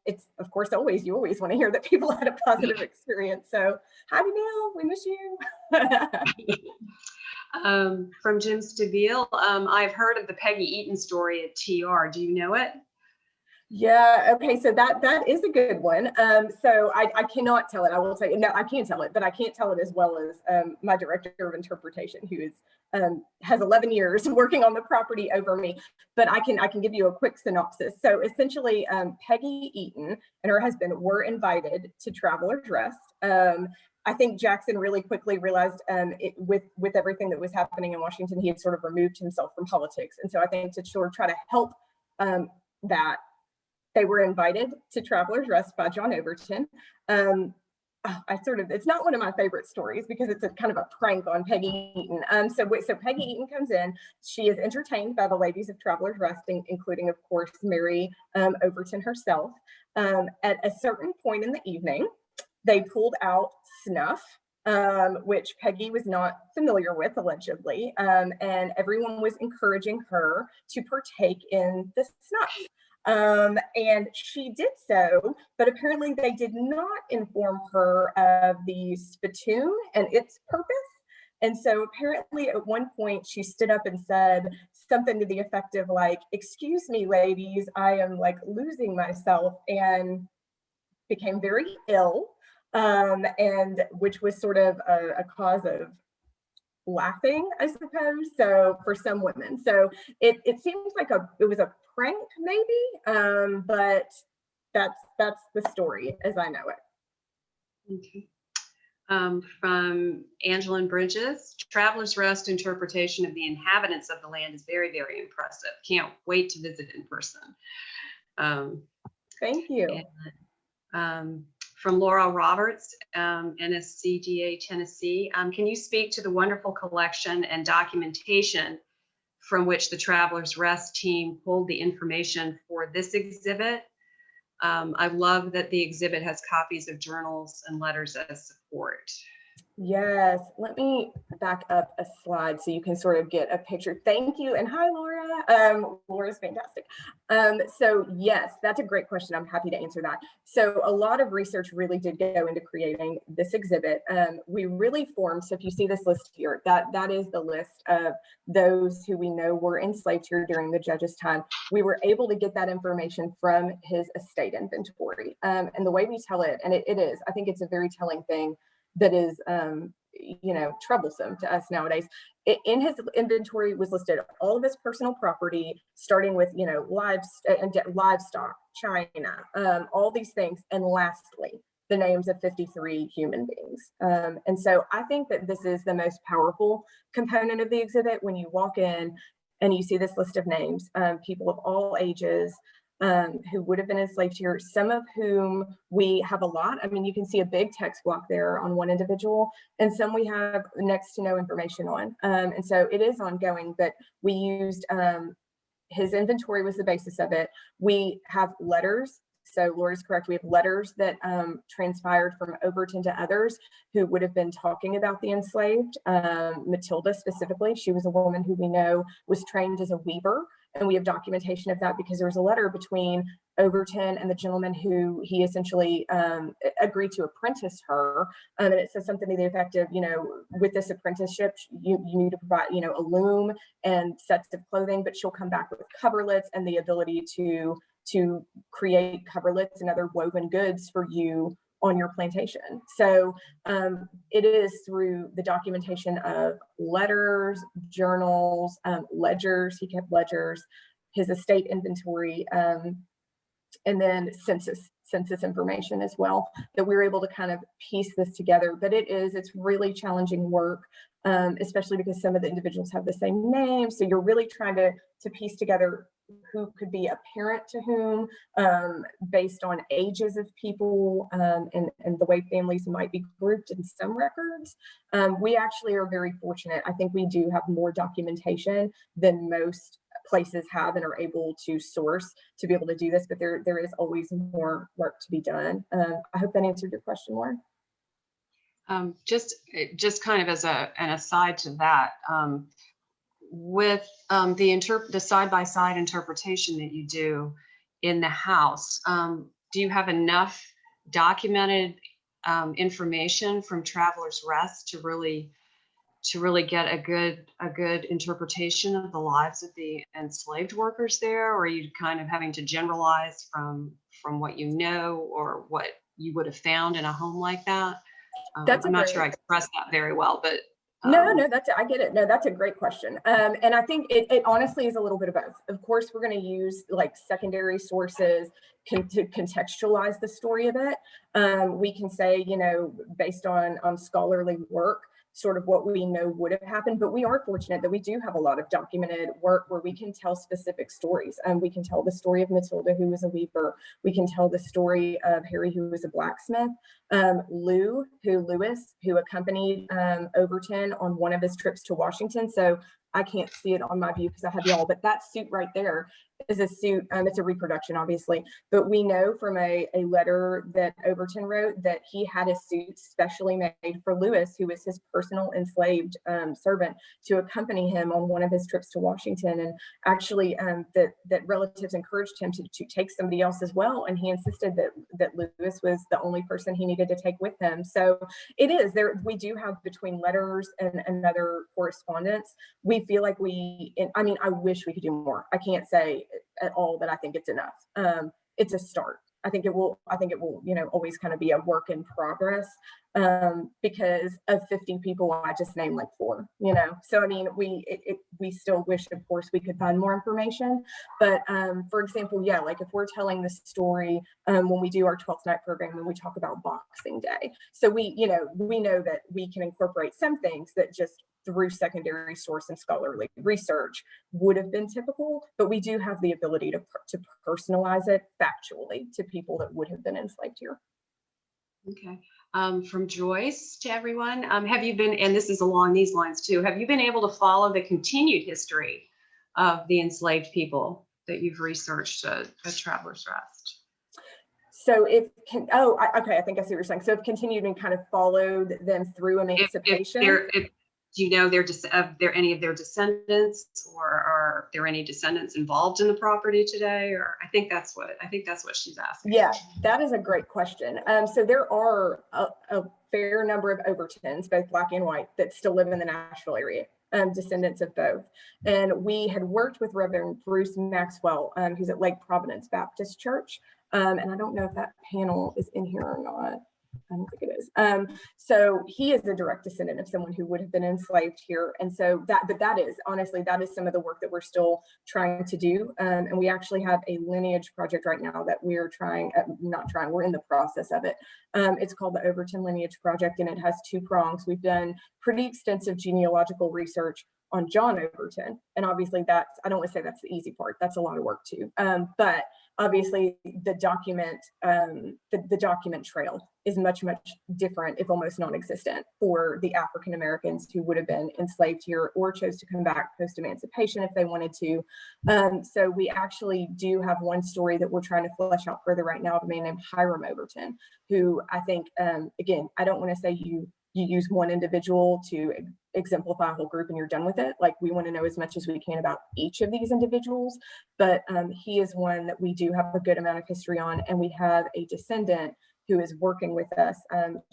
it's, of course, you always want to hear that people had a positive experience. So hi, Neil, we miss you. From Jim Stabile, I've heard of the Peggy Eaton story at TR. Do you know it? Yeah. Okay. So that is a good one. So I cannot tell it. I will tell you. No, I can tell it, but I can't tell it as well as my director of interpretation, who is has 11 years working on the property over me. But I can give you a quick synopsis. So essentially, Peggy Eaton and her husband were invited to Travelers Rest. I think Jackson really quickly realized with everything that was happening in Washington, he had sort of removed himself from politics. And so I think to sort of try to help that, they were invited to Travelers Rest by John Overton. It's not one of my favorite stories because it's a kind of a prank on Peggy Eaton. So Peggy Eaton comes in. She is entertained by the ladies of Travelers Rest, including, of course, Mary Overton herself. At a certain point in the evening, they pulled out snuff, which Peggy was not familiar with, allegedly, and everyone was encouraging her to partake in the snuff. And she did so, but apparently they did not inform her of the spittoon and its purpose. And so apparently at one point she stood up and said something to the effect of like, "Excuse me, ladies, I am like losing myself," and became very ill, and which was sort of a cause of laughing, I suppose, so for some women. So it seems like it was a prank maybe, but that's the story as I know it. Okay. From Angelin Bridges, Traveler's Rest interpretation of the inhabitants of the land is very, very impressive. Can't wait to visit in person. Thank you. And, from Laura Roberts, NSCDA Tennessee, can you speak to the wonderful collection and documentation from which the Traveler's Rest team pulled the information for this exhibit? I love that the exhibit has copies of journals and letters as support. Yes, let me back up a slide so you can sort of get a picture. Thank you, and hi, Laura. Laura's fantastic. So yes, that's a great question. I'm happy to answer that. So a lot of research really did go into creating this exhibit. We really formed, so if you see this list here, that is the list of those who we know were enslaved here during the judge's time. We were able to get that information from his estate inventory. And the way we tell it, and it is, I think it's a very telling thing that is, troublesome to us nowadays. In his inventory was listed all of his personal property, starting with, livestock, China, all these things, and lastly, the names of 53 human beings. And so I think that this is the most powerful component of the exhibit. When you walk in and you see this list of names, people of all ages, who would have been enslaved here, some of whom we have a lot. I mean, you can see a big text block there on one individual, and some we have next to no information on. And so it is ongoing, but we used his inventory was the basis of it. We have letters. So Laura's correct. We have letters that transpired from Overton to others who would have been talking about the enslaved. Matilda specifically, she was a woman who we know was trained as a weaver. And we have documentation of that because there was a letter between Overton and the gentleman who he essentially agreed to apprentice her. And it says something to the effect of, with this apprenticeship, you need to provide, a loom and sets of clothing, but she'll come back with coverlets and the ability to create coverlets and other woven goods for you on your plantation. So it is through the documentation of letters, journals, ledgers, he kept ledgers, his estate inventory, and then census information as well, that we were able to kind of piece this together. But it's really challenging work, especially because some of the individuals have the same name. So you're really trying to piece together who could be a parent to whom, based on ages of people, and the way families might be grouped in some records. We actually are very fortunate. I think we do have more documentation than most places have and are able to source to be able to do this, but there is always more work to be done. I hope that answered your question, Laura. Just kind of as an aside to that, with the side-by-side interpretation that you do in the house, do you have enough documented information from Traveler's Rest to really get a good interpretation of the lives of the enslaved workers there, or are you kind of having to generalize from what you know or what you would have found in a home like that? I'm not sure I expressed that very well, but no, I get it. No, that's a great question. And I think it honestly is a little bit of both. Of course, we're going to use like secondary sources to contextualize the story a bit. We can say, based on scholarly work, sort of what we know would have happened, but we are fortunate that we do have a lot of documented work where we can tell specific stories. We can tell the story of Matilda, who was a weaver. We can tell the story of Harry, who was a blacksmith. Lewis, who accompanied Overton on one of his trips to Washington. So I can't see it on my view because I have y'all, but that suit right there is a suit. It's a reproduction, obviously, but we know from a letter that Overton wrote that he had a suit specially made for Lewis, who was his personal enslaved servant, to accompany him on one of his trips to Washington. And actually, that relatives encouraged him to take somebody else as well, and he insisted that Lewis was the only person he needed to take with him. So it is there. We do have, between letters and other correspondence, we feel like I mean, I wish we could do more. I can't say at all that I think it's enough. It's a start. I think it will, always kind of be a work in progress, because of 50 people, I just named like 4, So, I mean, we still wish, of course, we could find more information. But for example, yeah, like if we're telling the story, when we do our 12th night program, when we talk about Boxing Day, so we know that we can incorporate some things that just through secondary source and scholarly research would have been typical, but we do have the ability to personalize it factually to people that would have been enslaved here. Okay. From Joyce to everyone, have you been, and this is along these lines too, have you been able to follow the continued history of the enslaved people that you've researched at Travelers Rest? So okay, I think I see what you're saying. So if continued and kind of followed them through emancipation. Do you know any of their descendants, or are there any descendants involved in the property today? Or I think that's what she's asking. Yeah, that is a great question. So there are a fair number of Overtons, both black and white, that still live in the Nashville area, descendants of both. And we had worked with Reverend Bruce Maxwell, who's at Lake Providence Baptist Church. And I don't know if that panel is in here or not. I don't think it is. So he is a direct descendant of someone who would have been enslaved here. And so that is some of the work that we're still trying to do. And we actually have a lineage project right now that we're we're in the process of it. It's called the Overton Lineage Project, and it has 2 prongs. We've done pretty extensive genealogical research on John Overton. And obviously I don't want to say that's the easy part. That's a lot of work too. But obviously the document trail is much, much different, if almost non-existent, for the African Americans who would have been enslaved here or chose to come back post-emancipation if they wanted to. So we actually do have one story that we're trying to flesh out further right now of a man named Hiram Overton, who I think, again, I don't want to say you use one individual to exemplify a whole group and you're done with it. Like, we want to know as much as we can about each of these individuals, but he is one that we do have a good amount of history on, and we have a descendant who is working with us.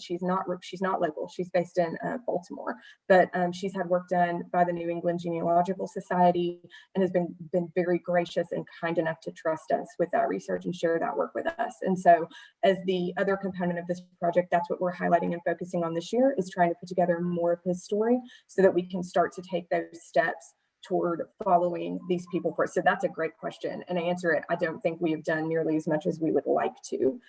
She's not local. She's based in Baltimore, but she's had work done by the New England Genealogical Society and has been very gracious and kind enough to trust us with that research and share that work with us. And so as the other component of this project, that's what we're highlighting and focusing on this year, is trying to put together more of his story so that we can start to take those steps toward following these people first. So that's a great question. And to answer it, I don't think we have done nearly as much as we would like to.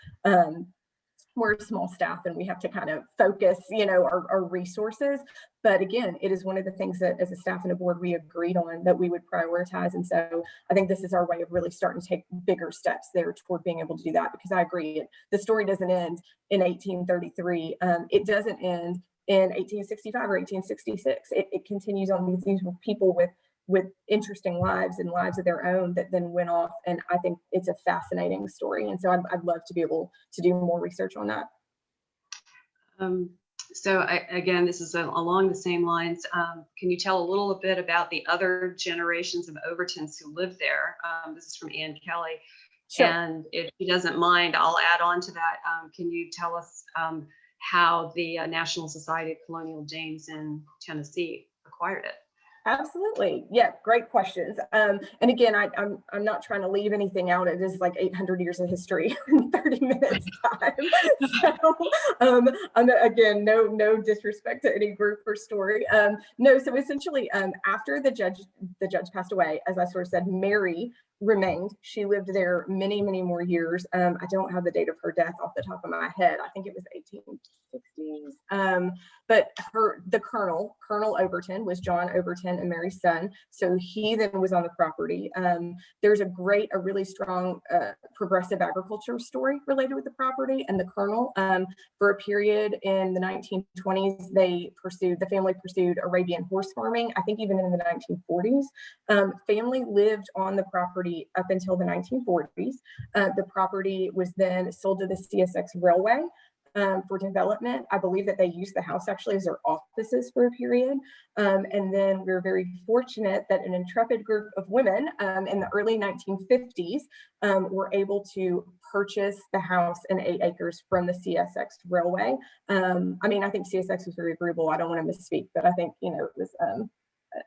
We're a small staff and we have to kind of focus, our resources. But again, it is one of the things that as a staff and a board, we agreed on that we would prioritize. And so I think this is our way of really starting to take bigger steps there toward being able to do that, because I agree, the story doesn't end in 1833. It doesn't end in 1865 or 1866. It continues on. These people with interesting lives and lives of their own that then went off. And I think it's a fascinating story. And so I'd love to be able to do more research on that. Again, this is along the same lines. Can you tell a little bit about the other generations of Overtons who lived there? This is from Ann Kelly. Sure. And if she doesn't mind, I'll add on to that. Can you tell us how the National Society of Colonial Dames in Tennessee acquired it? Absolutely. Yeah, great questions. And again, I'm not trying to leave anything out. It is like 800 years of history in 30 minutes time. So again, no disrespect to any group or story. No, so essentially, after the judge passed away, as I sort of said, Mary remained. She lived there many, many more years. I don't have the date of her death off the top of my head. I think it was 1860s. But the Colonel Overton was John Overton and Mary's son. So he then was on the property. There's a really strong progressive agriculture story related with the property and the Colonel. For a period in the 1920s, the family pursued Arabian horse farming. I think even in the 1940s, family lived on the property property up until the 1940s. The property was then sold to the CSX Railway for development. I believe that they used the house actually as their offices for a period. And then we were very fortunate that an intrepid group of women in the early 1950s were able to purchase the house and 8 acres from the CSX Railway. I mean, I think CSX was very agreeable. I don't want to misspeak, but I think, you know, it was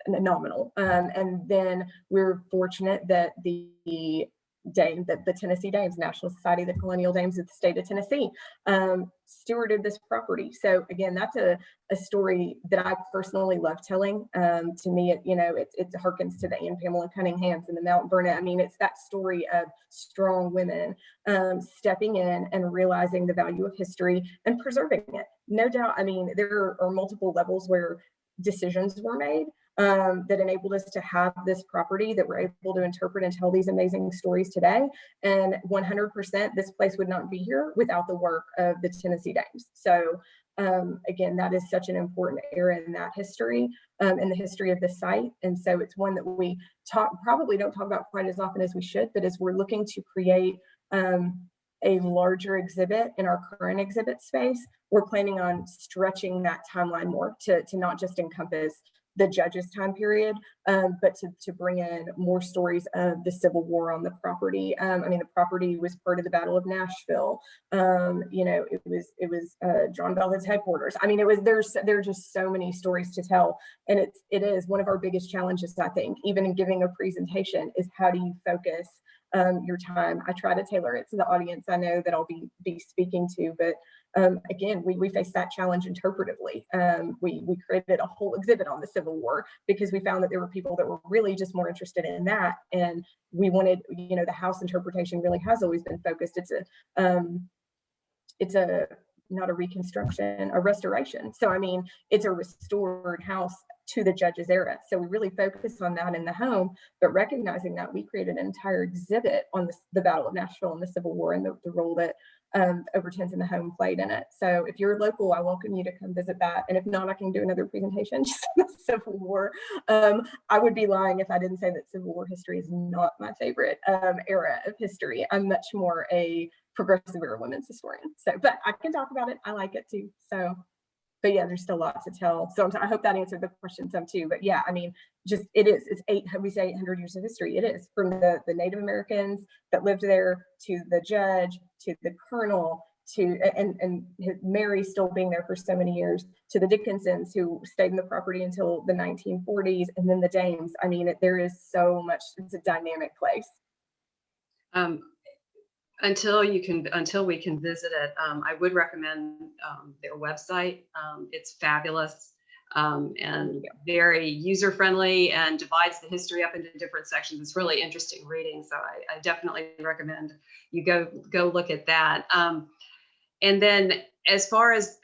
nominal. And then we're fortunate that the Tennessee Dames, National Society of the Colonial Dames of the state of Tennessee, stewarded this property. So again, that's a story that I personally love telling. To me, it harkens to the Anne Pamela Cunninghams and the Mount Vernon. I mean, it's that story of strong women stepping in and realizing the value of history and preserving it. No doubt. I mean, there are multiple levels where decisions were made that enabled us to have this property that we're able to interpret and tell these amazing stories today. And 100%, this place would not be here without the work of the Tennessee Dames. So again, that is such an important era in that history, in the history of the site. And so it's one that we probably don't talk about quite as often as we should, but as we're looking to create a larger exhibit in our current exhibit space, we're planning on stretching that timeline more to not just encompass the judge's time period, but to bring in more stories of the Civil War on the property. I mean, the property was part of the Battle of Nashville. It was John Bell's headquarters. I mean, there are just so many stories to tell, and it is one of our biggest challenges, I think, even in giving a presentation, is how do you focus your time? I try to tailor it to the audience I know that I'll be speaking to, but again, we face that challenge interpretively. We created a whole exhibit on the Civil War because we found that there were people that were really just more interested in that, and we wanted, the house interpretation really has always been focused. It's not a reconstruction, a restoration. So I mean, it's a restored house to the judge's era. So we really focus on that in the home, but recognizing that, we created an entire exhibit on the Battle of Nashville and the Civil War and the role that Overton's in the home played in it. So if you're local, I welcome you to come visit that. And if not, I can do another presentation just on the Civil War. I would be lying if I didn't say that Civil War history is not my favorite era of history. I'm much more a progressive era women's historian. So, but I can talk about it. I like it too. So, but yeah, there's still a lot to tell. So I hope that answered the question some too. But yeah, I mean, it's we say 800 years of history. It is, from the Native Americans that lived there, to the judge, to the colonel, to and Mary still being there for so many years, to the Dickinsons who stayed in the property until the 1940s, and then the Dames. I mean, there is so much. It's a dynamic place. Until we can visit it, I would recommend their website. It's fabulous and very user-friendly, and divides the history up into different sections. It's really interesting reading, so I definitely recommend you go look at that. And then, as far as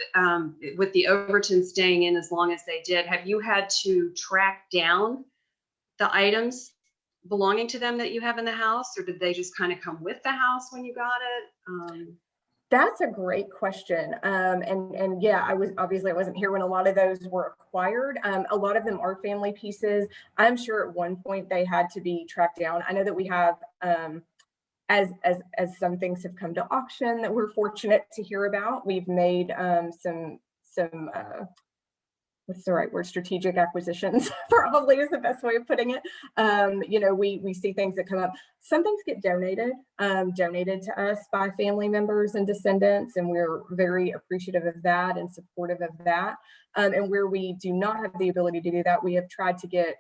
with the Overton staying in as long as they did, have you had to track down the items belonging to them that you have in the house, or did they just kind of come with the house when you got it? That's a great question. And yeah, I wasn't here when a lot of those were acquired. A lot of them are family pieces. I'm sure at one point they had to be tracked down. I know that we have, as some things have come to auction that we're fortunate to hear about, we've made some what's the right word? Strategic acquisitions probably is the best way of putting it. We see things that come up. Some things get donated to us by family members and descendants, and we're very appreciative of that and supportive of that. And where we do not have the ability to do that, we have tried to get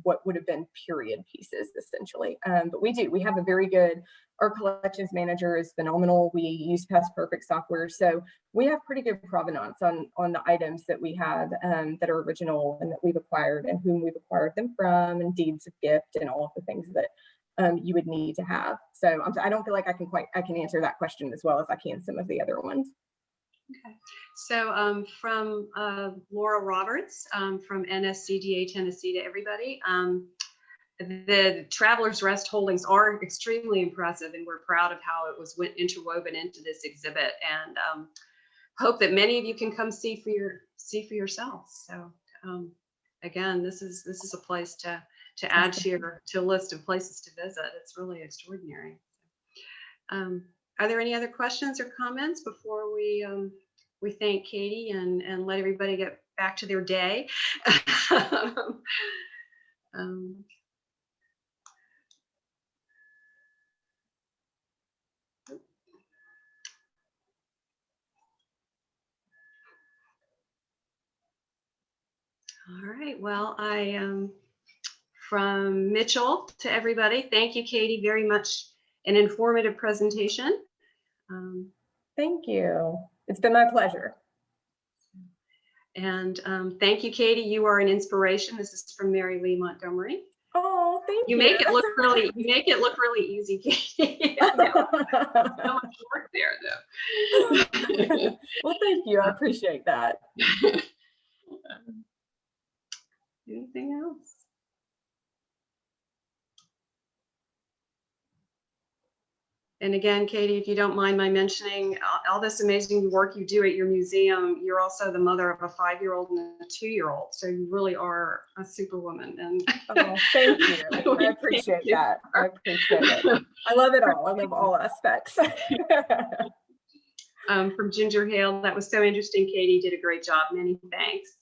what would have been period pieces, essentially. But we have a very good, our collections manager is phenomenal. We use Past Perfect software. So we have pretty good provenance on the items that we have that are original and that we've acquired and whom we've acquired them from, and deeds of gift and all of the things that you would need to have. So I don't feel like I can answer that question as well as I can some of the other ones. Okay. So from Laura Roberts from NSCDA Tennessee to everybody. The Travelers Rest holdings are extremely impressive, and we're proud of how it was interwoven into this exhibit, and hope that many of you can come see for yourselves. So again, this is a place to to add to your list of places to visit. It's really extraordinary. Are there any other questions or comments before we thank Katie and let everybody get back to their day? All right, well, from Mitchell to everybody, thank you, Katie, very much. An informative presentation. Thank you. It's been my pleasure. And thank you, Katie. You are an inspiration. This is from Mary Lee Montgomery. Oh, thank you. You make it look really easy, Katie. So much work there, though. Well, thank you. I appreciate that. Anything else? And again, Katie, if you don't mind my mentioning all this amazing work you do at your museum, you're also the mother of a 5-year-old and a 2-year-old. So you really are a superwoman. And oh, thank you. I appreciate that. I appreciate it. I love it all. I love all aspects. From Ginger Hale, that was so interesting. Katie did a great job. Many thanks.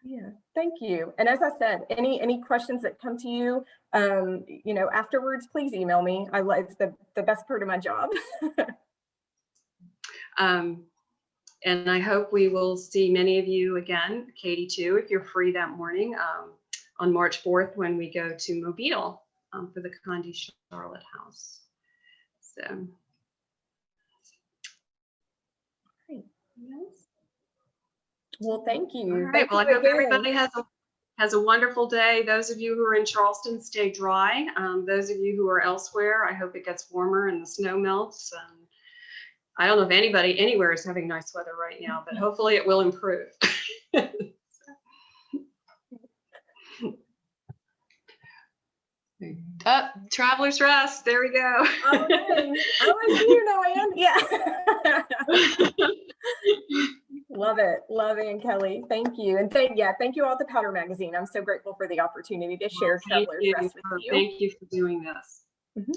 Yeah, thank you. And as I said, any questions that come to you, you know, afterwards, please email me. It's the best part of my job. And I hope we will see many of you again, Katie too, if you're free that morning on March 4th when we go to Mobile for the Condi Charlotte House. So, Great. Yes. Well, thank you. All right. Well, I hope everybody has a wonderful day. Those of you who are in Charleston, stay dry. Those of you who are elsewhere, I hope it gets warmer and the snow melts. I don't know if anybody anywhere is having nice weather right now, but hopefully it will improve. Traveler's Rest. There we go. Okay. I see you, Diane. Yeah. Love it. Love it, and Kelly. Thank you. And thank you all at the Powder Magazine. I'm so grateful for the opportunity to share Traveler's Rest with you. Thank you for doing this. Mm-hmm.